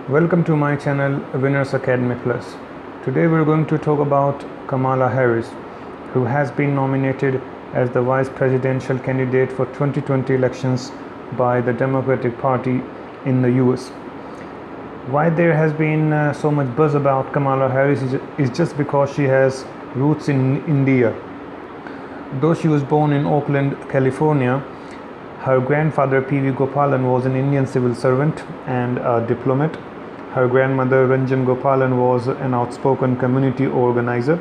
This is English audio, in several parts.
Welcome to my channel Winners Academy Plus. Today we're going to talk about Kamala Harris, who has been nominated as the vice presidential candidate for 2020 elections by the Democratic Party in the US. Why there has been so much buzz about Kamala Harris is just because she has roots in India. Though she was born in Oakland, California, her grandfather P.V. Gopalan was an Indian civil servant and a diplomat. Her grandmother Ranjan Gopalan was an outspoken community organizer.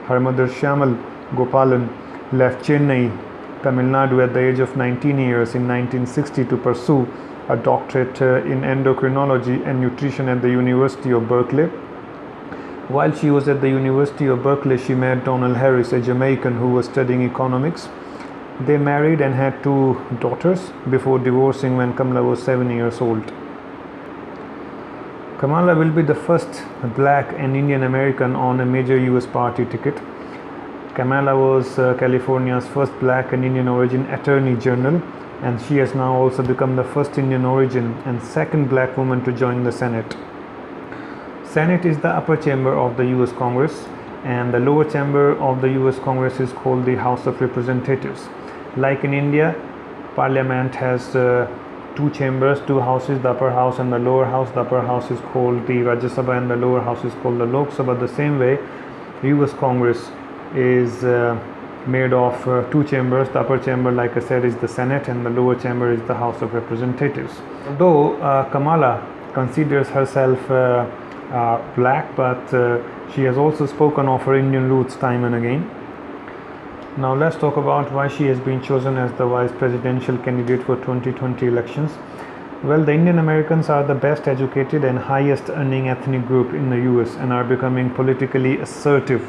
Her mother Shyamal Gopalan left Chennai, Tamil Nadu at the age of 19 years in 1960 to pursue a doctorate in endocrinology and nutrition at the University of Berkeley. While she was at the University of Berkeley, she met Donald Harris, a Jamaican who was studying economics. They married and had 2 daughters before divorcing when Kamala was 7 years old. Kamala will be the first black and Indian American on a major US party ticket. Kamala was California's first black and Indian origin Attorney General, and she has now also become the first Indian origin and second black woman to join the Senate. Senate is the upper chamber of the US Congress, and the lower chamber of the US Congress is called the House of Representatives. Like in India, Parliament has 2 chambers, 2 houses, the upper house and the lower house. The upper house is called the Rajya Sabha and the lower house is called the Lok Sabha. The same way, US Congress is made of 2 chambers. The upper chamber, like I said, is the Senate, and the lower chamber is the House of Representatives. Though Kamala considers herself black, but she has also spoken of her Indian roots time and again. Now let's talk about why she has been chosen as the vice presidential candidate for 2020 elections. Well, the Indian Americans are the best educated and highest earning ethnic group in the US and are becoming politically assertive.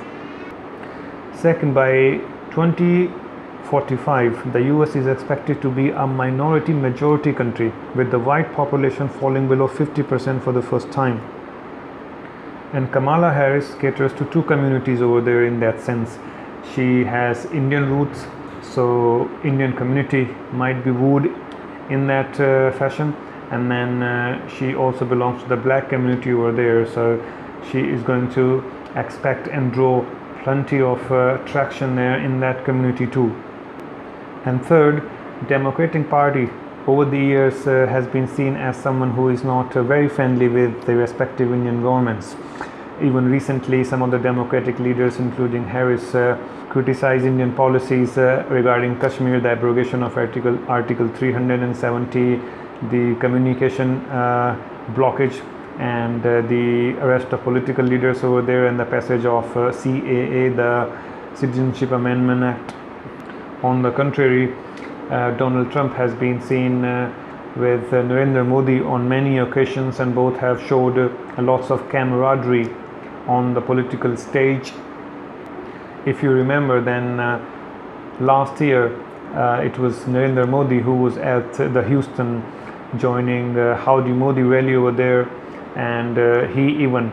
Second, by 2045, the US is expected to be a minority majority country, with the white population falling below 50% for the first time. And Kamala Harris caters to 2 communities over there in that sense. She has Indian roots, so Indian community might be wooed in that fashion, and then she also belongs to the black community over there, so she is going to expect and draw plenty of traction there in that community too. And third, Democratic Party over the years has been seen as someone who is not very friendly with the respective Indian governments. Even recently, some of the Democratic leaders, including Harris, criticized Indian policies regarding Kashmir, the abrogation of Article 370, the communication blockage, and the arrest of political leaders over there, and the passage of CAA, the Citizenship Amendment Act. On the contrary, Donald Trump has been seen with Narendra Modi on many occasions, and both have showed lots of camaraderie on the political stage. If you remember, then last year it was Narendra Modi who was at the Houston joining Howdy Modi rally over there, and he even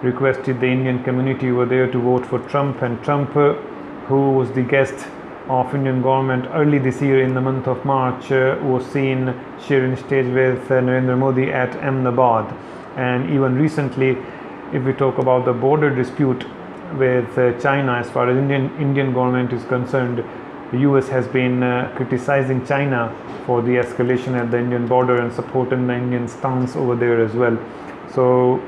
requested the Indian community over there to vote for Trump. And Trump, who was the guest of Indian government early this year in the month of March, was seen sharing stage with Narendra Modi at Ahmedabad. And even recently, if we talk about the border dispute with China, as far as Indian government is concerned, the US has been criticizing China for the escalation at the Indian border and supporting the Indian stance over there as well. So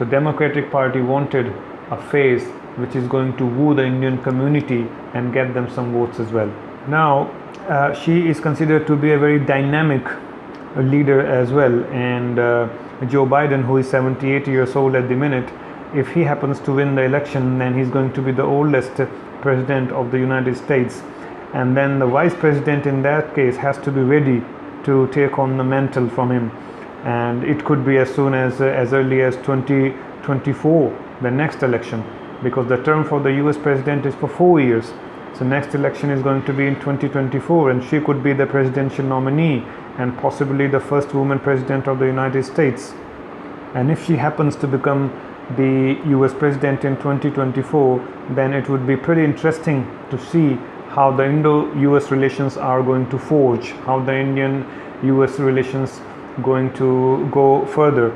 Democratic Party wanted a face which is going to woo the Indian community and get them some votes as well. Now she is considered to be a very dynamic leader as well, and Joe Biden, who is 78 years old at the minute, if he happens to win the election, then he's going to be the oldest president of the United States, and then the vice president in that case has to be ready to take on the mantle from him, and it could be as soon as early as 2024, the next election, because the term for the US president is for 4 years. So next election is going to be in 2024, and she could be the presidential nominee and possibly the first woman president of the United States. And if she happens to become the US president in 2024, then it would be pretty interesting to see how the Indo-US relations are going to forge, how the Indian-US relations going to go further.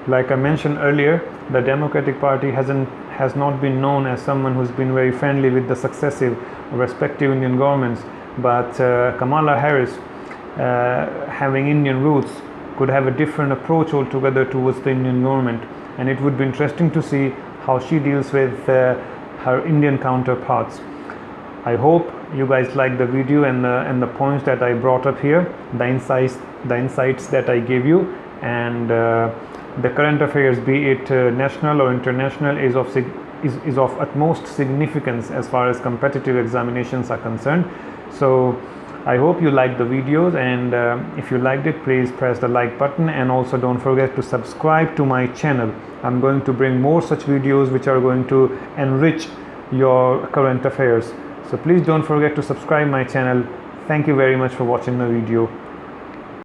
Like I mentioned earlier, the Democratic Party has not been known as someone who's been very friendly with the successive respective Indian governments, but Kamala Harris, having Indian roots, could have a different approach altogether towards the Indian government, and it would be interesting to see how she deals with her Indian counterparts. I hope you guys like the video and the points that I brought up here, the insights that I gave you, and the current affairs, be it national or international, is of utmost significance as far as competitive examinations are concerned. So I hope you liked the videos, and if you liked it, please press the like button, and also don't forget to subscribe to my channel. I'm going to bring more such videos which are going to enrich your current affairs. So please don't forget to subscribe my channel. Thank you very much for watching the video.